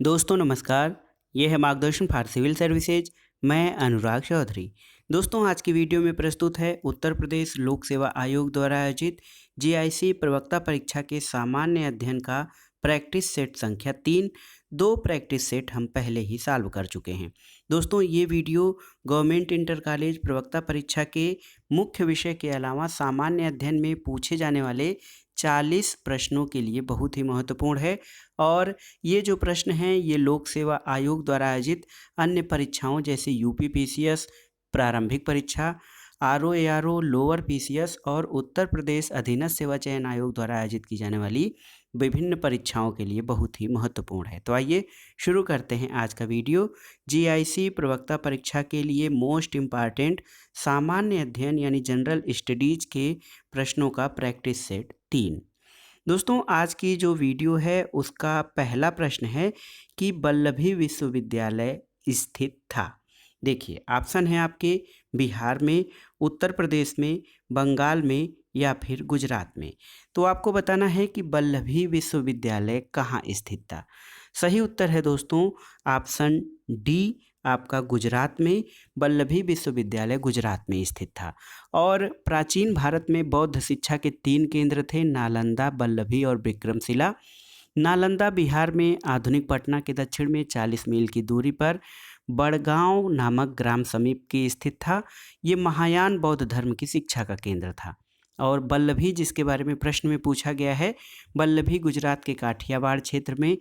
दोस्तों नमस्कार। ये है मार्गदर्शन फॉर सिविल सर्विसेज। मैं अनुराग चौधरी। दोस्तों आज की वीडियो में प्रस्तुत है उत्तर प्रदेश लोक सेवा आयोग द्वारा आयोजित जीआईसी प्रवक्ता परीक्षा के सामान्य अध्ययन का प्रैक्टिस सेट संख्या 3। 2 प्रैक्टिस सेट हम पहले ही सॉल्व कर चुके हैं। दोस्तों ये वीडियो गवर्नमेंट इंटर कॉलेज प्रवक्ता परीक्षा के मुख्य विषय के अलावा सामान्य अध्ययन में पूछे जाने वाले 40 प्रश्नों के लिए बहुत ही महत्वपूर्ण है। और ये जो प्रश्न हैं ये लोक सेवा आयोग द्वारा आयोजित अन्य परीक्षाओं जैसे यूपीपीसीएस प्रारंभिक परीक्षा, आरओ एआरओ लोअर पीसीएस और उत्तर प्रदेश अधीनस्थ सेवा चयन आयोग द्वारा आयोजित की जाने वाली विभिन्न परीक्षाओं के लिए बहुत ही महत्वपूर्ण है। तो आइए शुरू करते हैं आज का वीडियो। जीआईसी प्रवक्ता परीक्षा के लिए मोस्ट इम्पॉर्टेंट सामान्य अध्ययन यानी जनरल स्टडीज के प्रश्नों का प्रैक्टिस सेट 3। दोस्तों आज की जो वीडियो है उसका पहला प्रश्न है कि वल्लभी विश्वविद्यालय स्थित था। देखिए ऑप्शन है आपके बिहार में, उत्तर प्रदेश में, बंगाल में या फिर गुजरात में। तो आपको बताना है कि वल्लभी विश्वविद्यालय कहाँ स्थित था। सही उत्तर है दोस्तों ऑप्शन डी आपका गुजरात में। वल्लभी विश्वविद्यालय गुजरात में स्थित था। और प्राचीन भारत में बौद्ध शिक्षा के 3 केंद्र थे, नालंदा, वल्लभी और विक्रमशिला। नालंदा बिहार में आधुनिक पटना के दक्षिण में 40 मील की दूरी पर बड़गांव नामक ग्राम समीप के स्थित था। ये महायान बौद्ध धर्म की शिक्षा का केंद्र था। और वल्लभी जिसके बारे में प्रश्न में पूछा गया है, वल्लभी गुजरात के काठियावाड़ क्षेत्र में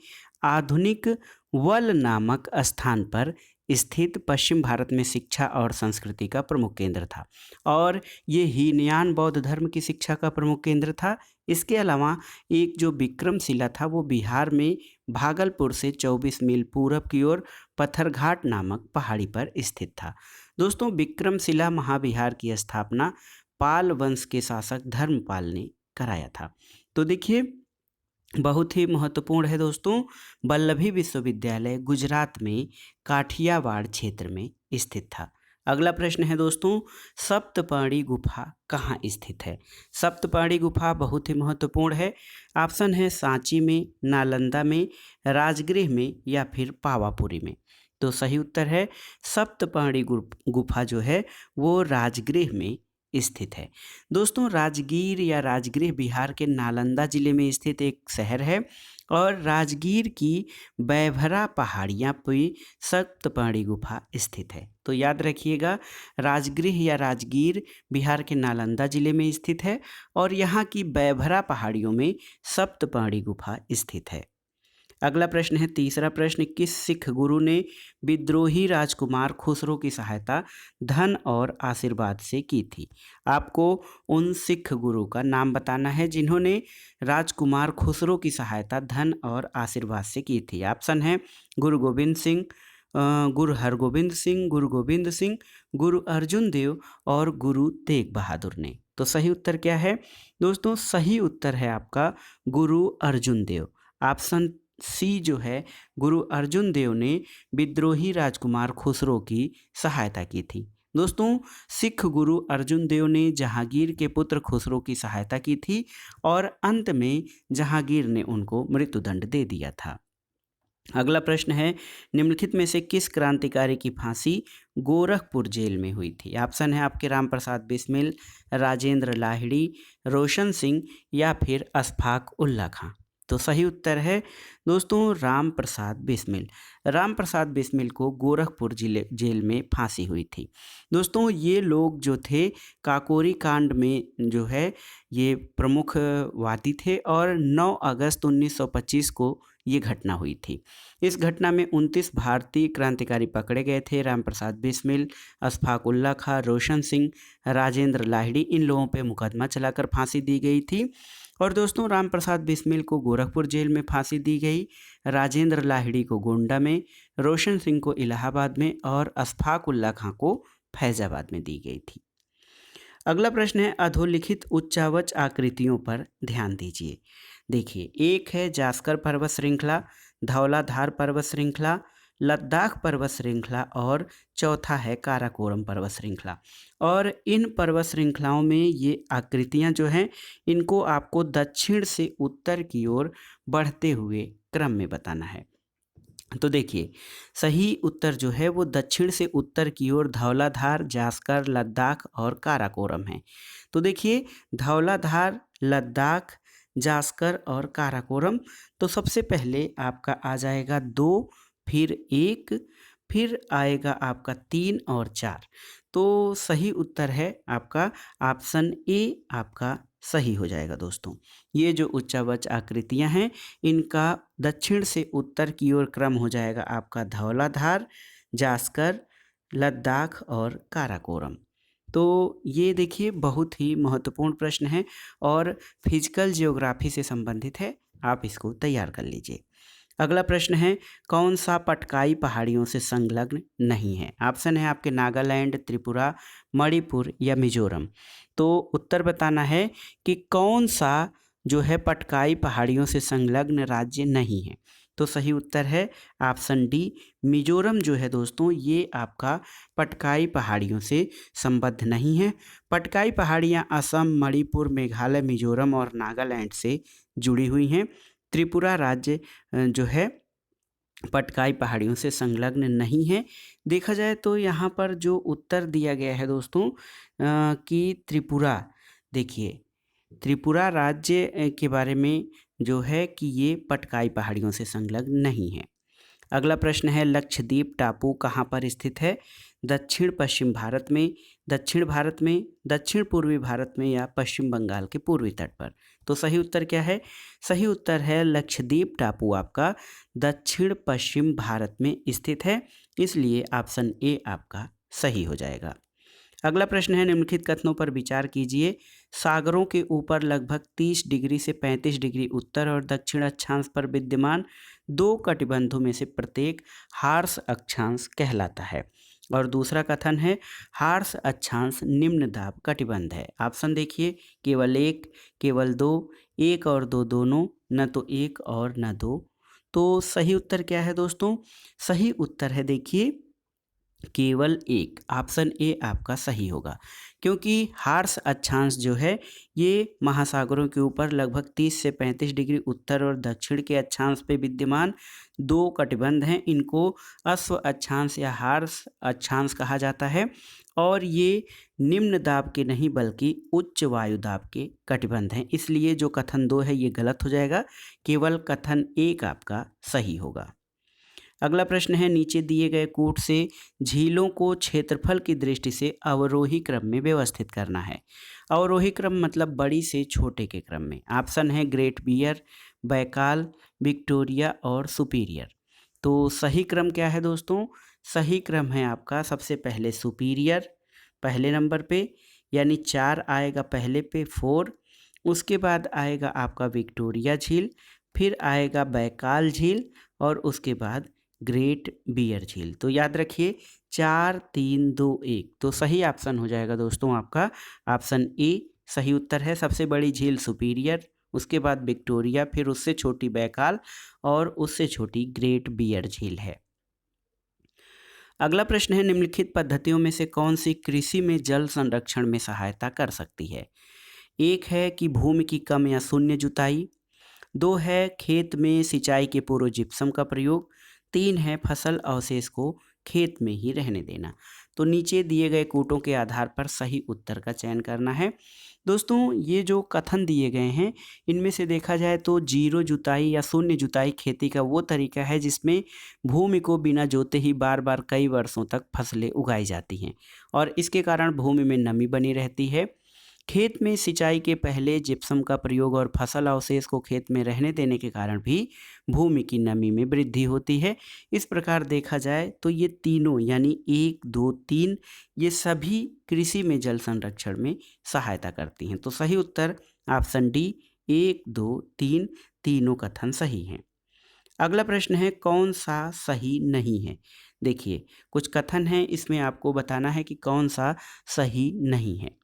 आधुनिक वल नामक स्थान पर स्थित पश्चिम भारत में शिक्षा और संस्कृति का प्रमुख केंद्र था। और ये हीनयान बौद्ध धर्म की शिक्षा का प्रमुख केंद्र था। इसके अलावा एक जो विक्रमशिला था वो बिहार में भागलपुर से 24 मील पूरब की ओर पत्थरघाट नामक पहाड़ी पर स्थित था। दोस्तों विक्रमशिला महाविहार की स्थापना पाल वंश के शासक धर्मपाल ने कराया था। तो देखिए बहुत ही महत्वपूर्ण है दोस्तों, वल्लभी विश्वविद्यालय गुजरात में काठियावाड़ क्षेत्र में स्थित था। अगला प्रश्न है दोस्तों, सप्तपाणी गुफा कहाँ स्थित है। सप्तपाणी गुफा बहुत ही महत्वपूर्ण है। ऑप्शन है सांची में, नालंदा में, राजगृह में या फिर पावापुरी में। तो सही उत्तर है सप्तपाणी गुफा जो है वो राजगृह में स्थित है। दोस्तों राजगीर या राजगृह बिहार के नालंदा जिले में स्थित एक शहर है। और राजगीर की बैभरा पहाड़ियाँ पे सप्तपाणी गुफा स्थित है। तो याद रखिएगा राजगृह या राजगीर बिहार के नालंदा जिले में स्थित है और यहाँ की बैभरा पहाड़ियों में सप्तपाणी गुफा स्थित है। अगला प्रश्न है तीसरा प्रश्न, किस सिख गुरु ने विद्रोही राजकुमार खुसरो की सहायता धन और आशीर्वाद से की थी। आपको उन सिख गुरु का नाम बताना है जिन्होंने राजकुमार खुसरो की सहायता धन और आशीर्वाद से की थी। ऑप्शन है गुरु गोविंद सिंह, गुरु हरगोविंद सिंह, गुरु गोविंद सिंह, गुरु अर्जुन देव और गुरु तेग बहादुर ने। तो सही उत्तर क्या है दोस्तों, सही उत्तर है आपका गुरु अर्जुन देव। ऑप्शन सी जो है गुरु अर्जुन देव ने विद्रोही राजकुमार खुसरो की सहायता की थी। दोस्तों सिख गुरु अर्जुन देव ने जहांगीर के पुत्र खुसरो की सहायता की थी और अंत में जहांगीर ने उनको मृत्युदंड दे दिया था। अगला प्रश्न है, निम्नलिखित में से किस क्रांतिकारी की फांसी गोरखपुर जेल में हुई थी। ऑप्शन है आपके राम प्रसाद बिस्मिल, राजेंद्र लाहिड़ी, रोशन सिंह या फिर अशफाक उल्ला खां। तो सही उत्तर है दोस्तों राम प्रसाद बिस्मिल। राम प्रसाद बिस्मिल को गोरखपुर जेल में फांसी हुई थी। दोस्तों ये लोग जो थे काकोरी कांड में जो है ये प्रमुख वादी थे और 9 अगस्त 1925 को ये घटना हुई थी। इस घटना में 29 भारतीय क्रांतिकारी पकड़े गए थे। राम प्रसाद बिस्मिल, अशफाक उल्ला खां, रोशन सिंह, राजेंद्र लाहिड़ी, इन लोगों पे मुकदमा चलाकर फांसी दी गई थी। और दोस्तों राम प्रसाद बिस्मिल को गोरखपुर जेल में फांसी दी गई, राजेंद्र लाहिड़ी को गोंडा में, रोशन सिंह को इलाहाबाद में और अशफाक उल्ला खां को फैजाबाद में दी गई थी। अगला प्रश्न है, अधोलिखित उच्चावच आकृतियों पर ध्यान दीजिए। देखिए एक है जास्कर पर्वत श्रृंखला, धौलाधार पर्वत श्रृंखला, लद्दाख पर्वत श्रृंखला और चौथा है काराकोरम पर्वत श्रृंखला। और इन पर्वत श्रृंखलाओं में ये आकृतियां जो हैं इनको आपको दक्षिण से उत्तर की ओर बढ़ते हुए क्रम में बताना है। तो देखिए सही उत्तर जो है वो दक्षिण से उत्तर की ओर धौलाधार, जास्कर, लद्दाख और काराकोरम है। तो देखिए धौलाधार, लद्दाख, जास्कर और काराकोरम। तो सबसे पहले आपका आ जाएगा 2, फिर 1, फिर आएगा आपका 3 और 4। तो सही उत्तर है आपका ऑप्शन ए आपका सही हो जाएगा दोस्तों। ये जो उच्चावच आकृतियां हैं इनका दक्षिण से उत्तर की ओर क्रम हो जाएगा आपका धौलाधार, जास्कर, लद्दाख और काराकोरम। तो ये देखिए बहुत ही महत्वपूर्ण प्रश्न है और फिजिकल जियोग्राफी से संबंधित है, आप इसको तैयार कर लीजिए। अगला प्रश्न है कौन सा पटकाई पहाड़ियों से संलग्न नहीं है। ऑप्शन है आपके नागालैंड, त्रिपुरा, मणिपुर या मिजोरम। तो उत्तर बताना है कि कौन सा जो है पटकाई पहाड़ियों से संलग्न राज्य नहीं है। तो सही उत्तर है ऑप्शन डी मिजोरम जो है दोस्तों, ये आपका पटकाई पहाड़ियों से संबद्ध नहीं है। पटकाई पहाड़ियाँ असम, मणिपुर, मेघालय, मिजोरम और नागालैंड से जुड़ी हुई हैं। त्रिपुरा राज्य जो है पटकाई पहाड़ियों से संलग्न नहीं है। देखा जाए तो यहाँ पर जो उत्तर दिया गया है दोस्तों कि त्रिपुरा, देखिए त्रिपुरा राज्य के बारे में जो है कि ये पटकाई पहाड़ियों से संलग्न नहीं है। अगला प्रश्न है लक्षद्वीप टापू कहाँ पर स्थित है। दक्षिण पश्चिम भारत में, दक्षिण भारत में, दक्षिण पूर्वी भारत में या पश्चिम बंगाल के पूर्वी तट पर। तो सही उत्तर क्या है। सही उत्तर है लक्षद्वीप टापू आपका दक्षिण पश्चिम भारत में स्थित है, इसलिए ऑप्शन ए आपका सही हो जाएगा। अगला प्रश्न है निम्नलिखित कथनों पर विचार कीजिए। सागरों के ऊपर लगभग 30 डिग्री से 35 डिग्री उत्तर और दक्षिण अक्षांश पर विद्यमान 2 कटिबंधों में से प्रत्येक हार्श अक्षांश कहलाता है। और दूसरा कथन है हार्श अक्षांश निम्न दाब कटिबंध है। ऑप्शन देखिए केवल 1, केवल 2, 1 और 2 दोनों, न तो 1 और न 2। तो सही उत्तर क्या है दोस्तों। सही उत्तर है देखिए केवल 1, ऑप्शन ए आपका सही होगा, क्योंकि हार्श अक्षांश जो है ये महासागरों के ऊपर लगभग 30 से 35 डिग्री उत्तर और दक्षिण के अक्षांश पे विद्यमान 2 कटिबंध हैं। इनको अश्व अक्षांश या हार्श अक्षांश कहा जाता है और ये निम्न दाब के नहीं बल्कि उच्च वायु दाब के कटिबंध हैं। इसलिए जो कथन 2 है ये गलत हो जाएगा, केवल कथन 1 आपका सही होगा। अगला प्रश्न है नीचे दिए गए कूट से झीलों को क्षेत्रफल की दृष्टि से अवरोही क्रम में व्यवस्थित करना है। अवरोही क्रम मतलब बड़ी से छोटे के क्रम में। ऑप्शन है ग्रेट बियर, बैकाल, विक्टोरिया और सुपीरियर। तो सही क्रम क्या है दोस्तों। सही क्रम है आपका सबसे पहले सुपीरियर पहले नंबर पे, यानी 4 आएगा पहले पे, 4, उसके बाद आएगा आपका विक्टोरिया झील, फिर आएगा बैकाल झील और उसके बाद ग्रेट बियर झील। तो याद रखिए 4, 3, 2, 1। तो सही ऑप्शन हो जाएगा दोस्तों आपका ऑप्शन ए सही उत्तर है। सबसे बड़ी झील सुपीरियर, उसके बाद विक्टोरिया, फिर उससे छोटी बैकाल और उससे छोटी ग्रेट बियर झील है। अगला प्रश्न है निम्नलिखित पद्धतियों में से कौन सी कृषि में जल संरक्षण में सहायता कर सकती है। 1 है कि भूमि की कम या शून्य जुताई, 2 है खेत में सिंचाई के पूर्व जिप्सम का प्रयोग, 3 है फसल अवशेष को खेत में ही रहने देना। तो नीचे दिए गए कूटों के आधार पर सही उत्तर का चयन करना है। दोस्तों ये जो कथन दिए गए हैं इनमें से देखा जाए तो जीरो जुताई या शून्य जुताई खेती का वो तरीका है जिसमें भूमि को बिना जोते ही बार बार कई वर्षों तक फसलें उगाई जाती हैं और इसके कारण भूमि में नमी बनी रहती है। खेत में सिंचाई के पहले जिप्सम का प्रयोग और फसल अवशेष को खेत में रहने देने के कारण भी भूमि की नमी में वृद्धि होती है। इस प्रकार देखा जाए तो ये तीनों यानी 1, 2, 3 ये सभी कृषि में जल संरक्षण में सहायता करती हैं। तो सही उत्तर ऑप्शन डी 1, 2, 3 तीनों कथन सही हैं। अगला प्रश्न है कौन सा सही नहीं है। देखिए कुछ कथन हैं, इसमें आपको बताना है कि कौन सा सही नहीं है।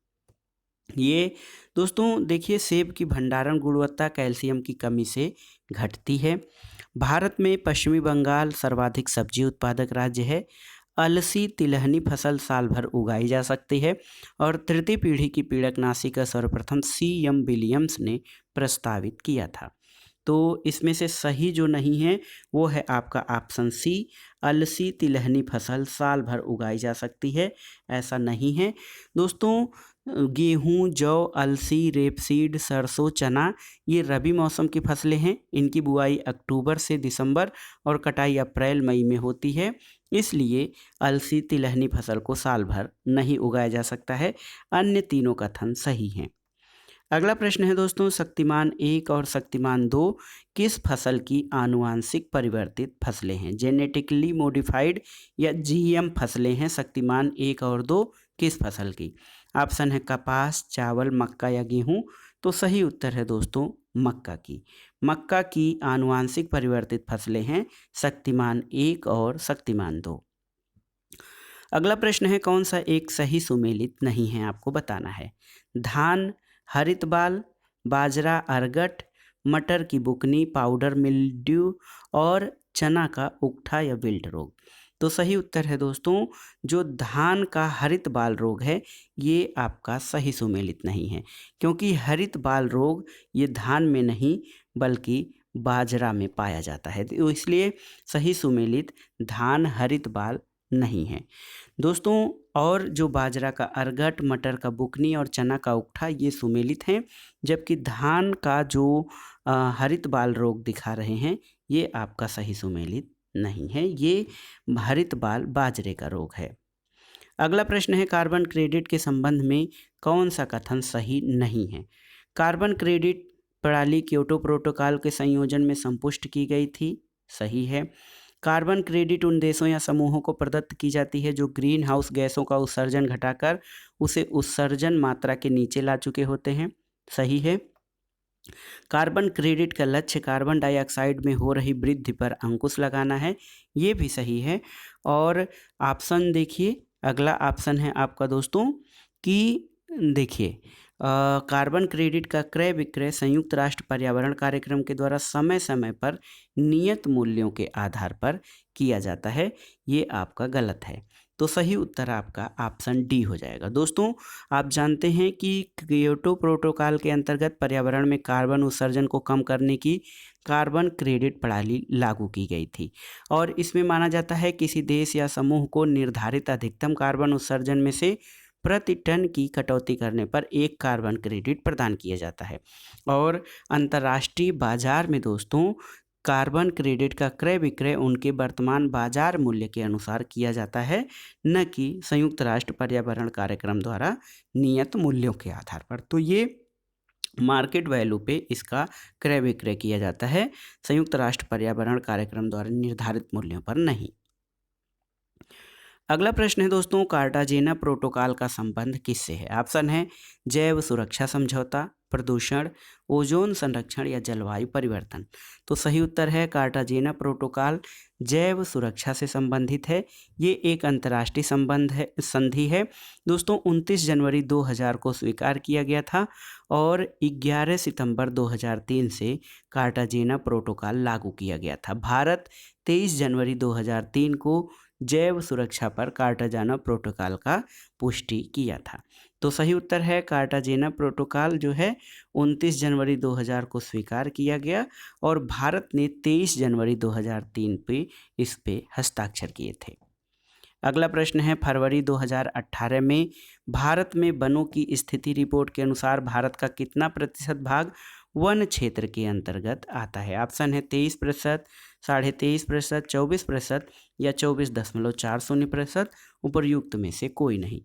ये दोस्तों देखिए सेब की भंडारण गुणवत्ता कैल्शियम की कमी से घटती है। भारत में पश्चिमी बंगाल सर्वाधिक सब्जी उत्पादक राज्य है। अलसी तिलहनी फसल साल भर उगाई जा सकती है और तृतीय पीढ़ी की पीड़कनाशी का सर्वप्रथम C.M. विलियम्स ने प्रस्तावित किया था। तो इसमें से सही जो नहीं है वो है आपका ऑप्शन सी, अलसी तिलहनी फसल साल भर उगाई जा सकती है, ऐसा नहीं है। दोस्तों गेहूं, जौ, अलसी, रेपसीड, सरसों, चना ये रबी मौसम की फसलें हैं। इनकी बुआई अक्टूबर से दिसंबर और कटाई अप्रैल मई में होती है, इसलिए अलसी तिलहनी फसल को साल भर नहीं उगाया जा सकता है। अन्य तीनों कथन सही हैं। अगला प्रश्न है दोस्तों, शक्तिमान 1 और शक्तिमान 2 किस फसल की आनुवांशिक परिवर्तित फसलें हैं? जेनेटिकली मॉडिफाइड या जीएम फसलें हैं शक्तिमान 1 और 2 किस फसल की? ऑप्शन है कपास, चावल, मक्का या गेहूं। तो सही उत्तर है दोस्तों मक्का की। मक्का की आनुवांशिक परिवर्तित फसलें हैं शक्तिमान 1 और शक्तिमान 2। अगला प्रश्न है, कौन सा एक सही सुमेलित नहीं है आपको बताना है? धान, हरित बाल, बाजरा, अरगट, मटर की बुकनी, पाउडर मिल्ड्यू और चना का उगठा या विल्ट रोग। तो सही उत्तर है दोस्तों जो धान का हरित बाल रोग है ये आपका सही सुमेलित नहीं है, क्योंकि हरित बाल रोग ये धान में नहीं बल्कि बाजरा में पाया जाता है, तो इसलिए सही सुमेलित धान हरित बाल नहीं है दोस्तों। और जो बाजरा का अरगट, मटर का बुकनी और चना का उगठा ये सुमेलित हैं, जबकि धान का जो हरित बाल रोग दिखा रहे हैं ये आपका सही सुमेलित नहीं है, ये हरित बाल बाजरे का रोग है। अगला प्रश्न है, कार्बन क्रेडिट के संबंध में कौन सा कथन सही नहीं है? कार्बन क्रेडिट प्रणाली क्योटो प्रोटोकॉल के संयोजन में संपुष्ट की गई थी, सही है। कार्बन क्रेडिट उन देशों या समूहों को प्रदत्त की जाती है जो ग्रीन हाउस गैसों का उत्सर्जन घटाकर उसे उत्सर्जन मात्रा के नीचे ला चुके होते हैं, सही है। कार्बन क्रेडिट का लक्ष्य कार्बन डाइऑक्साइड में हो रही वृद्धि पर अंकुश लगाना है, ये भी सही है। और ऑप्शन देखिए, अगला ऑप्शन है आपका दोस्तों कि देखिए कार्बन क्रेडिट का क्रय विक्रय संयुक्त राष्ट्र पर्यावरण कार्यक्रम के द्वारा समय समय पर नियत मूल्यों के आधार पर किया जाता है, ये आपका गलत है। तो सही उत्तर आपका ऑप्शन डी हो जाएगा। दोस्तों आप जानते हैं कि क्योटो प्रोटोकॉल के अंतर्गत पर्यावरण में कार्बन उत्सर्जन को कम करने की कार्बन क्रेडिट प्रणाली लागू की गई थी और इसमें माना जाता है किसी देश या समूह को निर्धारित अधिकतम कार्बन उत्सर्जन में से प्रति टन की कटौती करने पर 1 कार्बन क्रेडिट प्रदान किया जाता है। और अंतर्राष्ट्रीय बाजार में दोस्तों कार्बन क्रेडिट का क्रय विक्रय उनके वर्तमान बाजार मूल्य के अनुसार किया जाता है, न कि संयुक्त राष्ट्र पर्यावरण कार्यक्रम द्वारा नियत मूल्यों के आधार पर। तो ये मार्केट वैल्यू पे इसका क्रय विक्रय किया जाता है, संयुक्त राष्ट्र पर्यावरण कार्यक्रम द्वारा निर्धारित मूल्यों पर नहीं। अगला प्रश्न है दोस्तों, कार्टाजेना प्रोटोकॉल का संबंध किससे है? ऑप्शन है जैव सुरक्षा समझौता, प्रदूषण, ओजोन संरक्षण या जलवायु परिवर्तन। तो सही उत्तर है कार्टाजेना प्रोटोकॉल जैव सुरक्षा से संबंधित है। ये एक अंतर्राष्ट्रीय संधि है दोस्तों। 29 जनवरी 2000 को स्वीकार किया गया था और 11 सितंबर 2003 से कार्टाजेना प्रोटोकॉल लागू किया गया था। भारत 23 जनवरी 2003 को जैव सुरक्षा पर कार्टाजेना प्रोटोकॉल का पुष्टि किया था। तो सही उत्तर है कार्टाजेना प्रोटोकॉल जो है 29 जनवरी 2000 को स्वीकार किया गया और भारत ने 23 जनवरी 2003 पे इस पे हस्ताक्षर किए थे। अगला प्रश्न है, फरवरी 2018 में भारत में वनों की स्थिति रिपोर्ट के अनुसार भारत का कितना प्रतिशत भाग वन क्षेत्र के अंतर्गत आता है? ऑप्शन है 23%, 23.5%, 24% या 24.40%। उपर्युक्त में से कोई नहीं।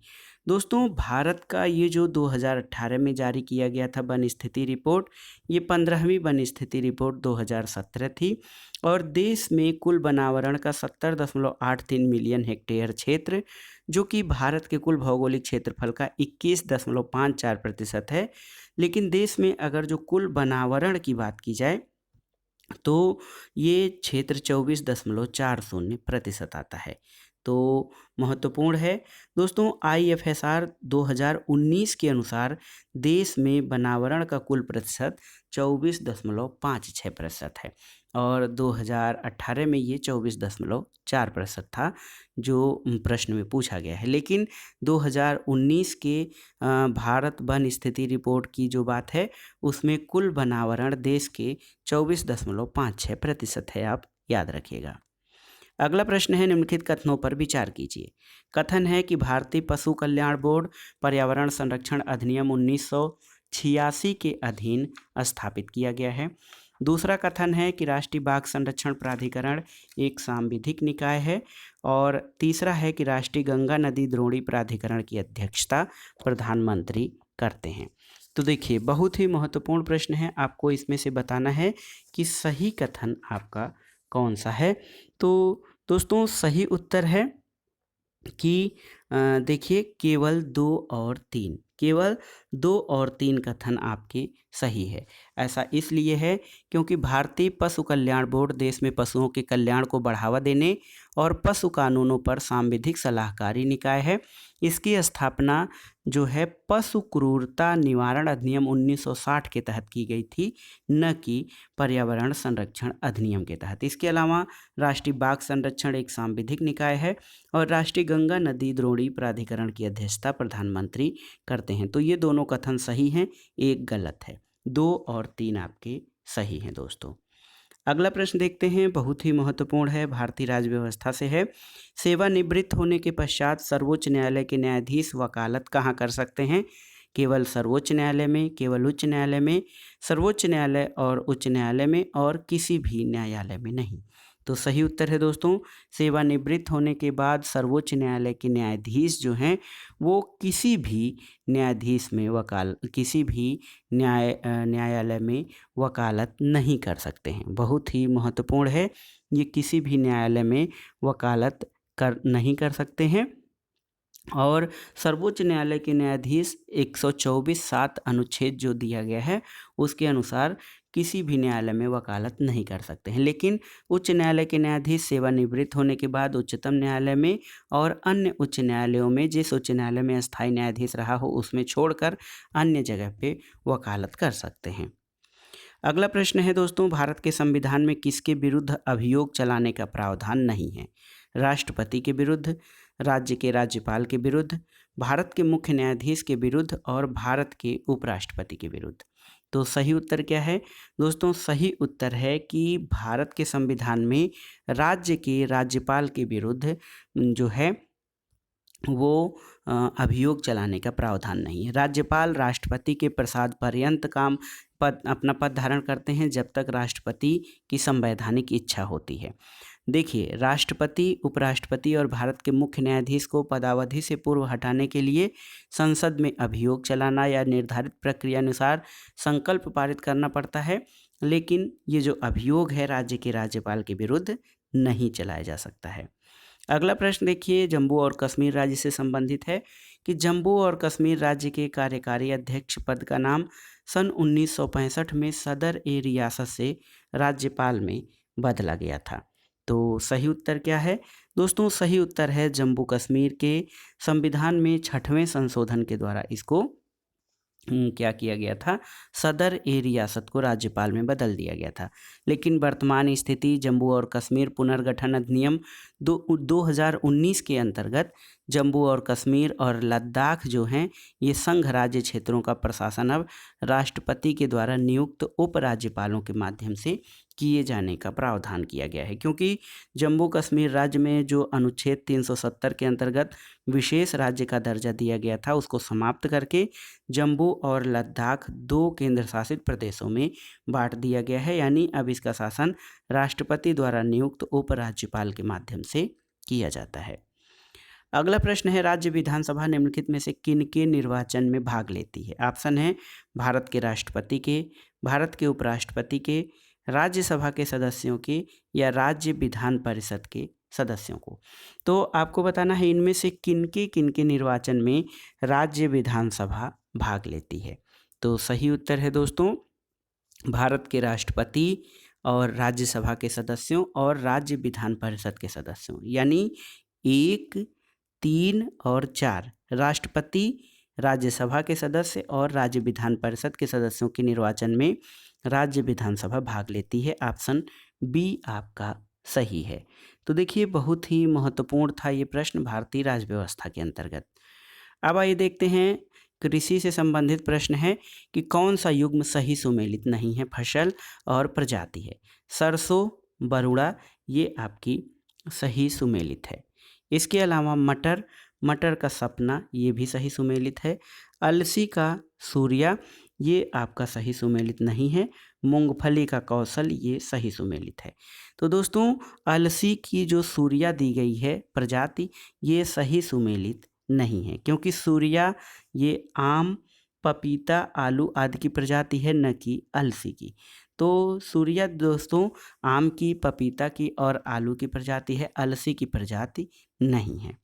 दोस्तों भारत का ये जो 2018 में जारी किया गया था वन स्थिति रिपोर्ट, ये 15वीं वन स्थिति रिपोर्ट 2017 थी और देश में कुल वनावरण का 70.83 मिलियन हेक्टेयर क्षेत्र, जो कि भारत के कुल भौगोलिक क्षेत्रफल का 21.54% है। लेकिन देश में अगर जो कुल वनावरण की बात की जाए तो ये क्षेत्र 24.40% आता है। तो महत्वपूर्ण है दोस्तों। IFSR 2019 के अनुसार देश में वनावरण का कुल प्रतिशत 24.56% है। और 2018 में ये 24.4% था जो प्रश्न में पूछा गया है। लेकिन 2019 के भारत वन स्थिति रिपोर्ट की जो बात है उसमें कुल वनावरण देश के 24.56% है, आप याद रखिएगा। अगला प्रश्न है, निम्नलिखित कथनों पर विचार कीजिए। कथन है कि भारतीय पशु कल्याण बोर्ड पर्यावरण संरक्षण अधिनियम 1986 के अधीन स्थापित किया गया है। दूसरा कथन है कि राष्ट्रीय बाघ संरक्षण प्राधिकरण एक सांविधिक निकाय है। और तीसरा है कि राष्ट्रीय गंगा नदी द्रोणी प्राधिकरण की अध्यक्षता प्रधानमंत्री करते हैं। तो देखिए, बहुत ही महत्वपूर्ण प्रश्न है, आपको इसमें से बताना है कि सही कथन आपका कौन सा है। तो दोस्तों सही उत्तर है कि देखिए केवल 2 और 3, केवल 2 और 3 कथन आपके सही है। ऐसा इसलिए है क्योंकि भारतीय पशु कल्याण बोर्ड देश में पशुओं के कल्याण को बढ़ावा देने और पशु कानूनों पर सांविधिक सलाहकारी निकाय है। इसकी स्थापना जो है पशु क्रूरता निवारण अधिनियम 1960 के तहत की गई थी, न कि पर्यावरण संरक्षण अधिनियम के तहत। इसके अलावा राष्ट्रीय बाघ संरक्षण एक सांविधिक निकाय है और राष्ट्रीय गंगा नदी द्रोणी प्राधिकरण की अध्यक्षता प्रधानमंत्री करते हैं। तो ये दोनों कथन सही हैं, एक गलत है। 2 और 3 आपके सही हैं दोस्तों। अगला प्रश्न देखते हैं, बहुत ही महत्वपूर्ण है, भारतीय राज्य व्यवस्था से है। सेवानिवृत्त होने के पश्चात सर्वोच्च न्यायालय के न्यायाधीश वकालत कहाँ कर सकते हैं? केवल सर्वोच्च न्यायालय में, केवल उच्च न्यायालय में, सर्वोच्च न्यायालय और उच्च न्यायालय में, और किसी भी न्यायालय में नहीं। तो सही उत्तर है दोस्तों, सेवानिवृत्त होने के बाद सर्वोच्च न्यायालय के न्यायाधीश जो हैं वो किसी भी न्यायाधीश में किसी भी न्यायालय में वकालत नहीं कर सकते हैं। बहुत ही महत्वपूर्ण है, ये किसी भी न्यायालय में वकालत नहीं कर सकते हैं। और सर्वोच्च न्यायालय के न्यायाधीश 124(7) अनुच्छेद जो दिया गया है उसके अनुसार किसी भी न्यायालय में वकालत नहीं कर सकते हैं। लेकिन उच्च न्यायालय के न्यायाधीश सेवानिवृत्त होने के बाद उच्चतम न्यायालय में और अन्य उच्च न्यायालयों में, जिस उच्च न्यायालय में अस्थायी न्यायाधीश रहा हो उसमें छोड़कर अन्य जगह पे वकालत कर सकते हैं। अगला प्रश्न है दोस्तों, भारत के संविधान में किसके विरुद्ध अभियोग चलाने का प्रावधान नहीं है? राष्ट्रपति के विरुद्ध, राज्य के राज्यपाल के विरुद्ध, भारत के मुख्य न्यायाधीश के विरुद्ध और भारत के उपराष्ट्रपति के विरुद्ध। तो सही उत्तर क्या है दोस्तों? सही उत्तर है कि भारत के संविधान में राज्य के राज्यपाल के विरुद्ध जो है वो अभियोग चलाने का प्रावधान नहीं है। राज्यपाल राष्ट्रपति के प्रसाद पर्यंत अपना पद धारण करते हैं जब तक राष्ट्रपति की संवैधानिक इच्छा होती है। देखिए, राष्ट्रपति, उपराष्ट्रपति और भारत के मुख्य न्यायाधीश को पदावधि से पूर्व हटाने के लिए संसद में अभियोग चलाना या निर्धारित प्रक्रिया अनुसार संकल्प पारित करना पड़ता है। लेकिन ये जो अभियोग है राज्य के राज्यपाल के विरुद्ध नहीं चलाया जा सकता है। अगला प्रश्न देखिए, जम्मू और कश्मीर राज्य से संबंधित है कि जम्मू और कश्मीर राज्य के कार्यकारी अध्यक्ष पद का नाम सन 1965 में सदर ए रियासत से राज्यपाल में बदला गया था। तो सही उत्तर क्या है दोस्तों? सही उत्तर है जम्मू कश्मीर के संविधान में 6वें संशोधन के द्वारा इसको क्या किया गया था? सदर ए रियासत को राज्यपाल में बदल दिया गया था। लेकिन वर्तमान स्थिति जम्मू और कश्मीर पुनर्गठन अधिनियम 2019 के अंतर्गत जम्मू और कश्मीर और लद्दाख जो हैं ये संघ राज्य क्षेत्रों का प्रशासन अब राष्ट्रपति के द्वारा नियुक्त उपराज्यपालों के माध्यम से किए जाने का प्रावधान किया गया है। क्योंकि जम्मू कश्मीर राज्य में जो अनुच्छेद 370 के अंतर्गत विशेष राज्य का दर्जा दिया गया था उसको समाप्त करके जम्मू और लद्दाख 2 केंद्र शासित प्रदेशों में बांट दिया गया है। यानी अब इसका शासन राष्ट्रपति द्वारा नियुक्त उपराज्यपाल के माध्यम से किया जाता है। अगला प्रश्न है, राज्य विधानसभा निम्नलिखित में से किन के निर्वाचन में भाग लेती है? ऑप्शन है भारत के राष्ट्रपति के, भारत के उपराष्ट्रपति के, राज्यसभा के सदस्यों के या राज्य विधान परिषद के सदस्यों को। तो आपको बताना है इनमें से किनके निर्वाचन में राज्य विधानसभा भाग लेती है। तो सही उत्तर है दोस्तों भारत के राष्ट्रपति और राज्यसभा के सदस्यों और राज्य विधान परिषद के सदस्यों, यानी 1, 3 और 4 राष्ट्रपति, राज्यसभा के सदस्य और राज्य विधान परिषद के सदस्यों के निर्वाचन में राज्य विधानसभा भाग लेती है। ऑप्शन बी आपका सही है। तो देखिए बहुत ही महत्वपूर्ण था ये प्रश्न भारतीय राज्य व्यवस्था के अंतर्गत। अब आइए देखते हैं, कृषि से संबंधित प्रश्न है कि कौन सा युग्म सही सुमेलित नहीं है, फसल और प्रजाति है। सरसों, बरुड़ा ये आपकी सही सुमेलित है। इसके अलावा मटर, मटर का सपना ये भी सही सुमेलित है। अलसी का सूर्या ये आपका सही सुमेलित नहीं है। मूंगफली का कौशल ये सही सुमेलित है। तो दोस्तों अलसी की जो सूर्या दी गई है प्रजाति, ये सही सुमेलित नहीं है, क्योंकि सूर्या ये आम, पपीता, आलू आदि की प्रजाति है, न कि अलसी की। तो सूर्या दोस्तों आम की, पपीता की और आलू की प्रजाति है, अलसी की प्रजाति नहीं है।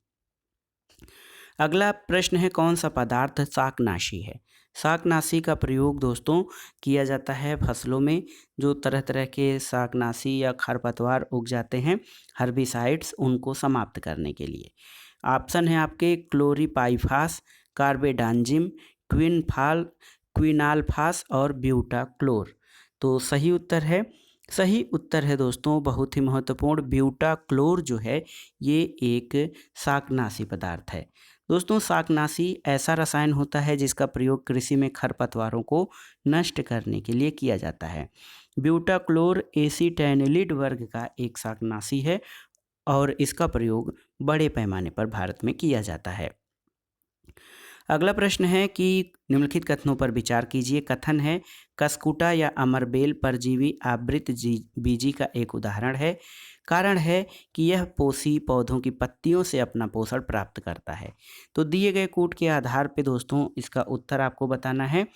अगला प्रश्न है कौन सा पदार्थ शाकनाशी है। शाकनाशी का प्रयोग दोस्तों किया जाता है फसलों में, जो तरह तरह के शाकनाशी या खरपतवार उग जाते हैं, हर्बिसाइड्स, उनको समाप्त करने के लिए। ऑप्शन है आपके क्लोरीपाइफास, कार्बेडाजिम, क्विनाल्फास और ब्यूटाक्लोर। तो सही उत्तर है दोस्तों, बहुत ही महत्वपूर्ण, ब्यूटाक्लोर जो है ये एक शाकनाशी पदार्थ है। दोस्तों शाकनाशी ऐसा रसायन होता है जिसका प्रयोग कृषि में खरपतवारों को नष्ट करने के लिए किया जाता है। ब्यूटाक्लोर एसिटैनिलिड वर्ग का एक शाकनाशी है और इसका प्रयोग बड़े पैमाने पर भारत में किया जाता है। अगला प्रश्न है कि निम्नलिखित कथनों पर विचार कीजिए। कथन है कसकुटा या अमरबेल परजीवी आवृत बीजी का एक उदाहरण है। कारण है कि यह पोषी पौधों की पत्तियों से अपना पोषण प्राप्त करता है। तो दिए गए कूट के आधार पे दोस्तों इसका उत्तर आपको बताना है।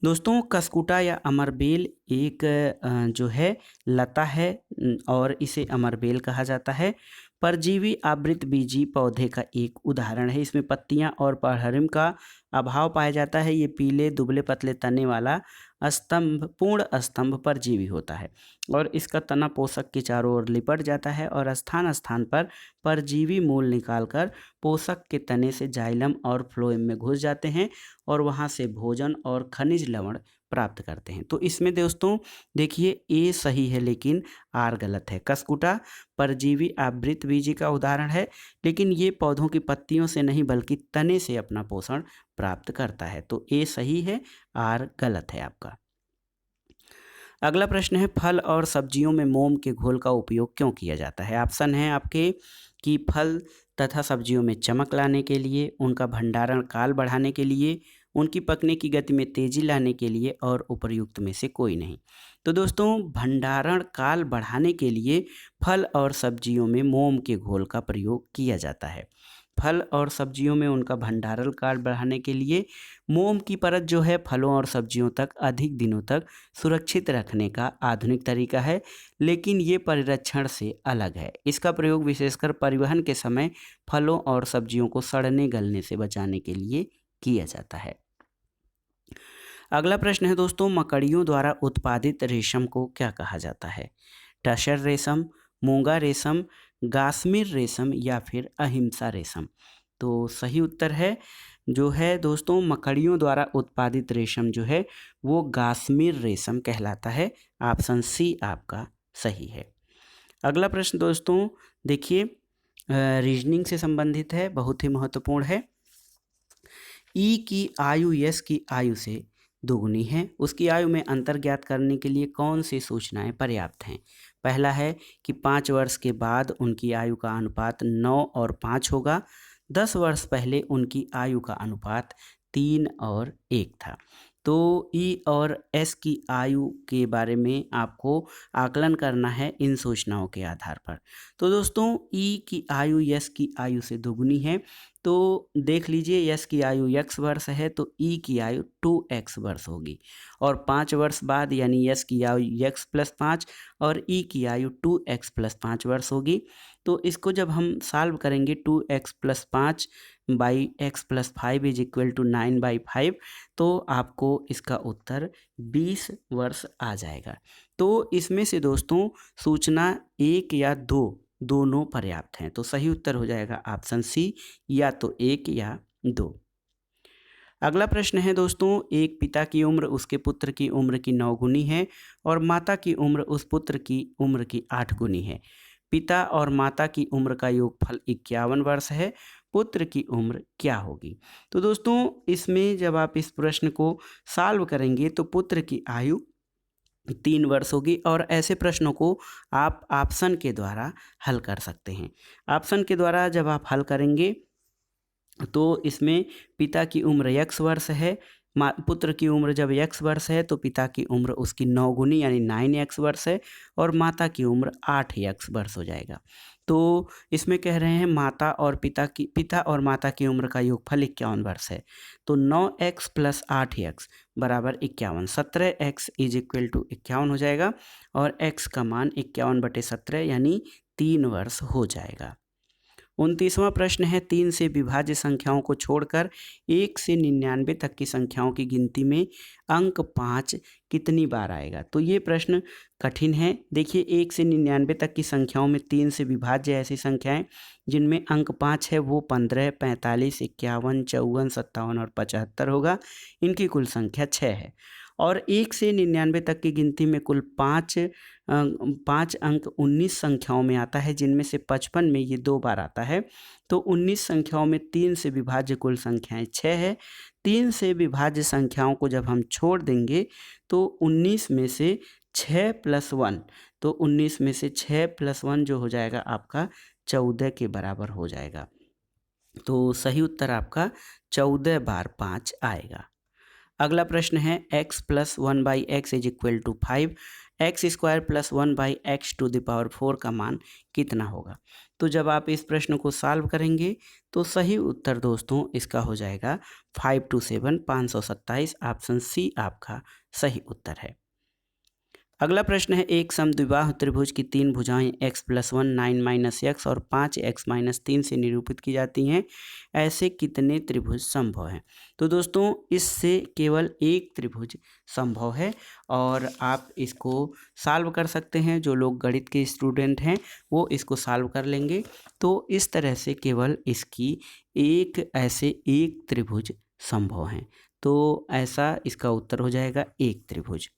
दोस्तों कसकुटा या अमरबेल एक जो है लता है और इसे अमरबेल कहा जाता है। परजीवी आवृत बीजी पौधे का एक उदाहरण है। इसमें पत्तियां और पर्हरिम का अभाव पाया जाता है। ये पीले दुबले पतले तने वाला पूर्ण स्तंभ परजीवी होता है और इसका तना पोषक के चारों ओर लिपट जाता है और स्थान स्थान पर परजीवी मूल निकालकर पोषक के तने से जाइलम और फ्लोएम में घुस जाते हैं और वहां से भोजन और खनिज लवण प्राप्त करते हैं। तो इसमें दोस्तों देखिए ए सही है लेकिन आर गलत है। कसकुटा परजीवी आवृत बीजी का उदाहरण है, लेकिन ये पौधों की पत्तियों से नहीं बल्कि तने से अपना पोषण प्राप्त करता है। तो ए सही है, आर गलत है आपका। अगला प्रश्न है फल और सब्जियों में मोम के घोल का उपयोग क्यों किया जाता है। ऑप्शन है आपके कि फल तथा सब्जियों में चमक लाने के लिए, उनका भंडारण काल बढ़ाने के लिए, उनकी पकने की गति में तेजी लाने के लिए और उपर्युक्त में से कोई नहीं। तो दोस्तों भंडारण काल बढ़ाने के लिए फल और सब्जियों में मोम के घोल का प्रयोग किया जाता है। फल और सब्जियों में उनका भंडारण काल बढ़ाने के लिए मोम की परत जो है फलों और सब्जियों तक अधिक दिनों तक सुरक्षित रखने का आधुनिक तरीका है, लेकिन ये परिरक्षण से अलग है। इसका प्रयोग विशेषकर परिवहन के समय फलों और सब्जियों को सड़ने गलने से बचाने के लिए किया जाता है। अगला प्रश्न है दोस्तों मकड़ियों द्वारा उत्पादित रेशम को क्या कहा जाता है। टसर रेशम, मूंगा रेशम, गास्मिर रेशम या फिर अहिंसा रेशम। तो सही उत्तर है जो है दोस्तों मकड़ियों द्वारा उत्पादित रेशम जो है वो गास्मिर रेशम कहलाता है। ऑप्शन सी आपका सही है। अगला प्रश्न दोस्तों देखिए रीजनिंग से संबंधित है, बहुत ही महत्वपूर्ण है। ई की आयु यश की आयु से दोगुनी है, उसकी आयु में अंतर ज्ञात करने के लिए कौन सी सूचनाएं पर्याप्त हैं। पहला है कि 5 वर्ष के बाद उनकी आयु का अनुपात 9 और 5 होगा। 10 वर्ष पहले उनकी आयु का अनुपात 3 और 1 था। तो ई और एस की आयु के बारे में आपको आकलन करना है इन सूचनाओं के आधार पर। तो दोस्तों ई की आयु यश की आयु से दोगुनी है, तो देख लीजिए यश की आयु x वर्ष है तो ई की आयु 2x वर्ष होगी और 5 वर्ष बाद यानी यश की आयु x + 5 और ई की आयु 2x + 5 वर्ष होगी। तो इसको जब हम सॉल्व करेंगे 2x + 5 बाई x + 5 = 9/5, तो आपको इसका उत्तर 20 वर्ष आ जाएगा। तो इसमें से दोस्तों सूचना 1 या 2 दोनों पर्याप्त हैं, तो सही उत्तर हो जाएगा ऑप्शन सी, या तो 1 या 2। अगला प्रश्न है दोस्तों, एक पिता की उम्र उसके पुत्र की उम्र की 9 गुनी है और माता की उम्र उस पुत्र की उम्र की 8 गुनी है। पिता और माता की उम्र का योगफल 51 वर्ष है, पुत्र की उम्र क्या होगी? तो दोस्तों इसमें जब आप इस प्रश्न को सॉल्व करेंगे तो पुत्र की आयु 3 वर्ष होगी और ऐसे प्रश्नों को आप ऑप्शन के द्वारा हल कर सकते हैं। ऑप्शन के द्वारा जब आप हल करेंगे तो इसमें पिता की उम्र x वर्ष है, पुत्र की उम्र जब x वर्ष है तो पिता की उम्र उसकी 9 गुनी यानी 9x वर्ष है और माता की उम्र 8x वर्ष हो जाएगा। तो इसमें कह रहे हैं पिता और माता की उम्र का योगफल 51 वर्ष है। तो 9x प्लस 8x बराबर 51, 17x इज इक्वल टू 51 हो जाएगा और x का मान 51/17 यानी 3 वर्ष हो जाएगा। 29वां प्रश्न है, 3 से विभाज्य संख्याओं को छोड़कर 1 से 99 तक की संख्याओं की गिनती में अंक 5 कितनी बार आएगा? तो ये प्रश्न कठिन है। देखिए 1 से 99 तक की संख्याओं में 3 से विभाज्य ऐसी संख्याएं जिनमें अंक 5 है वो 15, 45, 51, 54, 57 और 75 होगा। इनकी कुल संख्या 6 है। और 1 से 99 तक की गिनती में कुल 5 अंक 19 संख्याओं में आता है, जिनमें से 55 में ये 2 बार आता है। तो 19 संख्याओं में 3 से विभाज्य कुल संख्याएं 6 है। 3 से विभाज्य संख्याओं को जब हम छोड़ देंगे तो 19 में से 6 प्लस 1, तो 19 में से 6 प्लस 1 जो हो जाएगा आपका 14 के बराबर हो जाएगा। तो सही उत्तर आपका 14 बार 5 आएगा। अगला प्रश्न है, x plus 1/x is equal to 5, X square plus 1/x to the power 4 का मान कितना होगा? तो जब आप इस प्रश्न को सॉल्व करेंगे तो सही उत्तर दोस्तों इसका हो जाएगा 5 2 7 527। ऑप्शन सी आपका सही उत्तर है। अगला प्रश्न है, एक समद्विबाहु त्रिभुज की 3 भुजाएं x प्लस 1 9 - x और 5x - 3 से निरूपित की जाती हैं। ऐसे कितने त्रिभुज संभव हैं? तो दोस्तों इससे केवल एक त्रिभुज संभव है और आप इसको सॉल्व कर सकते हैं। जो लोग गणित के स्टूडेंट हैं वो इसको सॉल्व कर लेंगे। तो इस तरह से केवल इसकी एक त्रिभुज संभव हैं। तो ऐसा इसका उत्तर हो जाएगा एक त्रिभुज।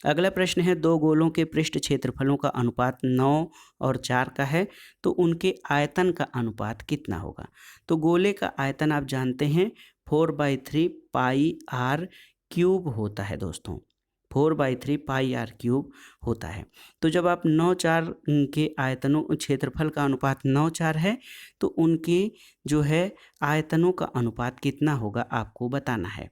अगला प्रश्न है, 2 गोलों के पृष्ठ क्षेत्रफलों का अनुपात 9 और 4 का है, तो उनके आयतन का अनुपात कितना होगा? तो गोले का आयतन आप जानते हैं 4/3 पाई आर क्यूब होता है दोस्तों, 4/3 पाई आर क्यूब होता है। तो जब आप 9-4 के आयतनों क्षेत्रफल का अनुपात 9-4 है तो उनके जो है आयतनों का अनुपात कितना होगा आपको बताना है।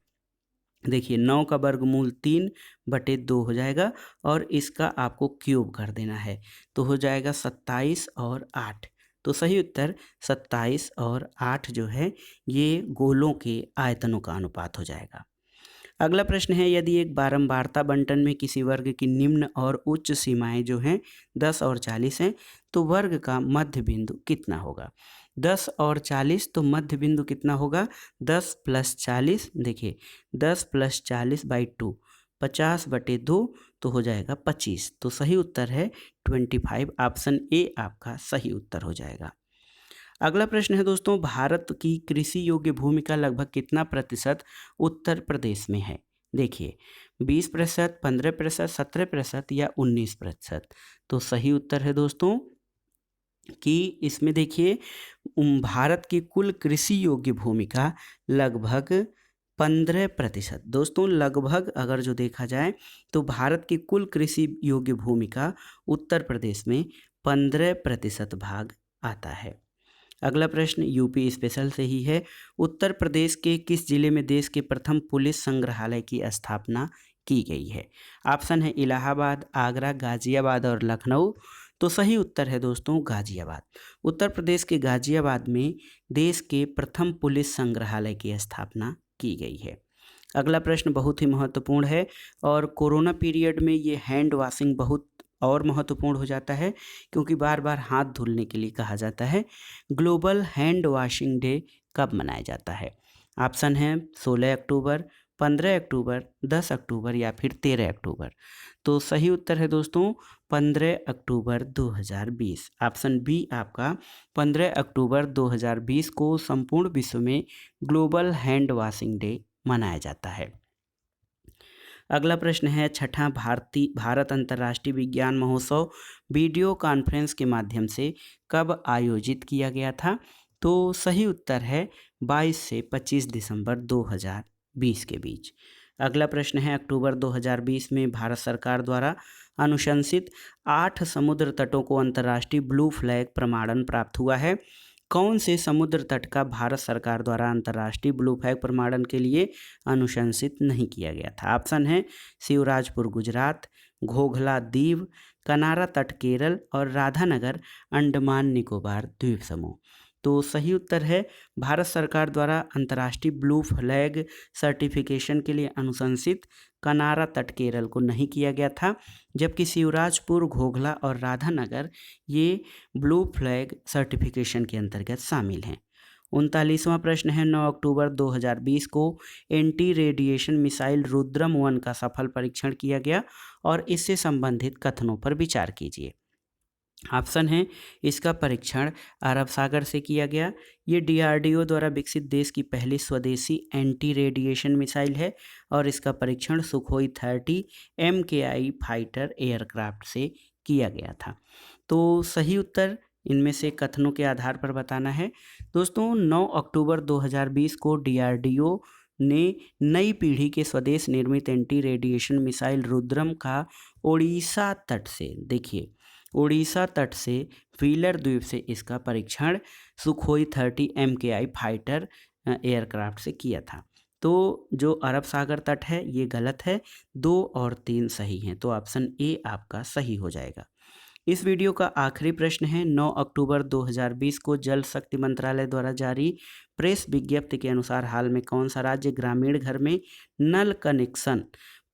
देखिए 9 का वर्गमूल 3/2 हो जाएगा और इसका आपको क्यूब कर देना है, तो हो जाएगा 27 और 8। तो सही उत्तर 27 और 8 जो है ये गोलों के आयतनों का अनुपात हो जाएगा। अगला प्रश्न है, यदि एक बारंबारता बंटन में किसी वर्ग की निम्न और उच्च सीमाएं जो हैं 10 और 40 हैं, तो वर्ग का मध्य बिंदु कितना होगा? 10 और 40, तो मध्य बिंदु कितना होगा? 10 + 40, देखिए 10 + 40/2, 50/2 तो हो जाएगा 25। तो सही उत्तर है 25। ऑप्शन ए आपका सही उत्तर हो जाएगा। अगला प्रश्न है दोस्तों, भारत की कृषि योग्य भूमि का लगभग कितना प्रतिशत उत्तर प्रदेश में है? देखिए 20%, 15%, 17% या 19%। तो सही उत्तर है दोस्तों कि इसमें देखिए भारत की कुल कृषि योग्य भूमि का लगभग 15%। दोस्तों लगभग अगर जो देखा जाए तो भारत की कुल कृषि योग्य भूमि का उत्तर प्रदेश में 15% भाग आता है। अगला प्रश्न यूपी स्पेशल से ही है, उत्तर प्रदेश के किस जिले में देश के प्रथम पुलिस संग्रहालय की स्थापना की गई है? ऑप्शन है इलाहाबाद, आगरा, गाजियाबाद और लखनऊ। तो सही उत्तर है दोस्तों गाजियाबाद। उत्तर प्रदेश के गाजियाबाद में देश के प्रथम पुलिस संग्रहालय की स्थापना की गई है। अगला प्रश्न बहुत ही महत्वपूर्ण है और कोरोना पीरियड में ये हैंड वॉशिंग बहुत और महत्वपूर्ण हो जाता है, क्योंकि बार बार हाथ धुलने के लिए कहा जाता है। ग्लोबल हैंड वॉशिंग डे कब मनाया जाता है? ऑप्शन है 16 अक्टूबर, 15 अक्टूबर, 10 अक्टूबर या फिर 13 अक्टूबर। तो सही उत्तर है दोस्तों 15 अक्टूबर 2020। ऑप्शन बी आपका 15 अक्टूबर 2020 को संपूर्ण विश्व में ग्लोबल हैंड वॉशिंग डे मनाया जाता है। अगला प्रश्न है छठा भारत अंतर्राष्ट्रीय विज्ञान महोत्सव वीडियो कॉन्फ्रेंस के माध्यम से कब आयोजित किया गया था? तो सही उत्तर है 22 से 25 दिसंबर 2020 के बीच। अगला प्रश्न है अक्टूबर 2020 में भारत सरकार द्वारा अनुशंसित 8 समुद्र तटों को अंतर्राष्ट्रीय ब्लू फ्लैग प्रमाणन प्राप्त हुआ है। कौन से समुद्र तट का भारत सरकार द्वारा अंतर्राष्ट्रीय ब्लू फ्लैग प्रमाणन के लिए अनुशंसित नहीं किया गया था? ऑप्शन है शिवराजपुर गुजरात, घोघला दीव, कनारा तट केरल और राधानगर अंडमान निकोबार द्वीप समूह। तो सही उत्तर है भारत सरकार द्वारा अंतर्राष्ट्रीय ब्लू फ्लैग सर्टिफिकेशन के लिए अनुशंसित कनारा तट केरल को नहीं किया गया था, जबकि शिवराजपुर, घोघला और राधानगर ये ब्लू फ्लैग सर्टिफिकेशन के अंतर्गत शामिल हैं। 39वां प्रश्न है 9 अक्टूबर 2020 को एंटी रेडिएशन मिसाइल रुद्रम-1 का सफल परीक्षण किया गया और इससे संबंधित कथनों पर विचार कीजिए। ऑप्शन है इसका परीक्षण अरब सागर से किया गया। ये डीआरडीओ द्वारा विकसित देश की पहली स्वदेशी एंटी रेडिएशन मिसाइल है और इसका परीक्षण सुखोई 30 MKI फाइटर एयरक्राफ्ट से किया गया था। तो सही उत्तर इनमें से कथनों के आधार पर बताना है। दोस्तों 9 अक्टूबर 2020 को डीआरडीओ ने नई पीढ़ी के स्वदेश निर्मित एंटी रेडिएशन मिसाइल रुद्रम का ओडिशा तट से, देखिए उड़ीसा तट से व्हीलर द्वीप से इसका परीक्षण सुखोई 30 MKI फाइटर एयरक्राफ्ट से किया था। तो जो अरब सागर तट है ये गलत है, 2 और 3 सही हैं, तो ऑप्शन ए आपका सही हो जाएगा। इस वीडियो का आखिरी प्रश्न है 9 अक्टूबर 2020 को जल शक्ति मंत्रालय द्वारा जारी प्रेस विज्ञप्ति के अनुसार हाल में कौन सा राज्य ग्रामीण घर में नल कनेक्शन,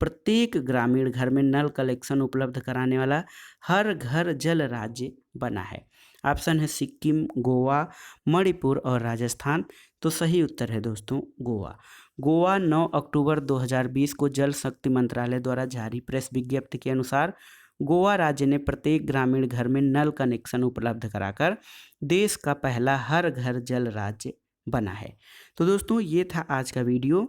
प्रत्येक ग्रामीण घर में नल कनेक्शन उपलब्ध कराने वाला हर घर जल राज्य बना है? ऑप्शन है सिक्किम, गोवा, मणिपुर और राजस्थान। तो सही उत्तर है दोस्तों गोवा। गोवा 9 अक्टूबर 2020 को जल शक्ति मंत्रालय द्वारा जारी प्रेस विज्ञप्ति के अनुसार गोवा राज्य ने प्रत्येक ग्रामीण घर में नल कनेक्शन उपलब्ध कराकर देश का पहला हर घर जल राज्य बना है। तो दोस्तों ये था आज का वीडियो।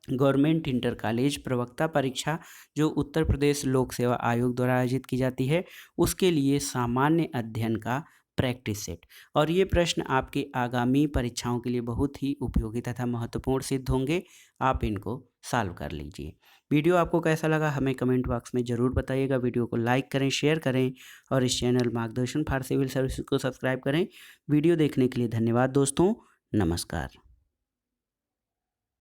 गवर्नमेंट इंटर कॉलेज प्रवक्ता परीक्षा जो उत्तर प्रदेश लोक सेवा आयोग द्वारा आयोजित की जाती है उसके लिए सामान्य अध्ययन का प्रैक्टिस सेट, और ये प्रश्न आपके आगामी परीक्षाओं के लिए बहुत ही उपयोगी तथा महत्वपूर्ण सिद्ध होंगे। आप इनको सॉल्व कर लीजिए। वीडियो आपको कैसा लगा हमें कमेंट बॉक्स में ज़रूर बताइएगा। वीडियो को लाइक करें, शेयर करें और इस चैनल मार्गदर्शन फॉर सिविल सर्विस को सब्सक्राइब करें। वीडियो देखने के लिए धन्यवाद दोस्तों। नमस्कार।